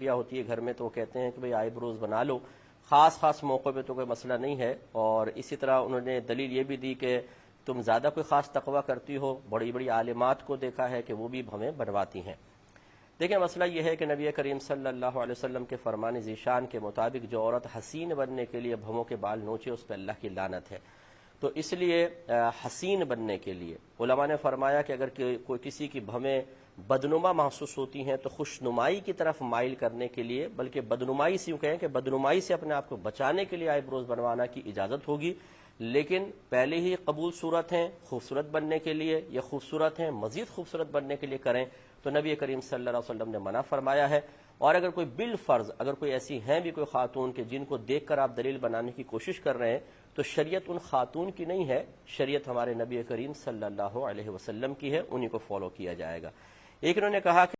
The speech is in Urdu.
ہوتی ہے گھر میں تو وہ کہتے ہیں کہ بھئی آئی بروز بنا لو، خاص موقع پہ تو کوئی مسئلہ نہیں ہے۔ اور اسی طرح انہوں نے دلیل یہ بھی دی کہ تم زیادہ کوئی خاص تقوی کرتی ہو، بڑی بڑی عالمات کو دیکھا ہے کہ وہ بھی ہمیں بنواتی ہیں۔ دیکھیں مسئلہ یہ ہے کہ نبی کریم صلی اللہ علیہ وسلم کے فرمان ذیشان کے مطابق جو عورت حسین بننے کے لیے بھووں کے بال نوچے اس پہ اللہ کی لعنت ہے۔ تو اس لیے حسین بننے کے لیے علماء نے فرمایا کہ اگر کوئی کسی کی بھویں بدنما محسوس ہوتی ہیں تو خوشنمائی کی طرف مائل کرنے کے لیے، بلکہ بدنمائی سے یوں کہیں کہ بدنمائی سے اپنے آپ کو بچانے کے لیے آئی بروز بنوانا کی اجازت ہوگی، لیکن پہلے ہی قبول صورت ہیں خوبصورت بننے کے لیے یا خوبصورت ہیں مزید خوبصورت بننے کے لیے کریں تو نبی کریم صلی اللہ علیہ وسلم نے منع فرمایا ہے۔ اور اگر کوئی بالفرض اگر کوئی ایسی ہیں بھی کوئی خاتون کہ جن کو دیکھ کر آپ دلیل بنانے کی کوشش کر رہے ہیں تو شریعت ان خاتون کی نہیں ہے، شریعت ہمارے نبی کریم صلی اللہ علیہ وسلم کی ہے، انہی کو فالو کیا جائے گا۔ ایک انہوں نے کہا کہ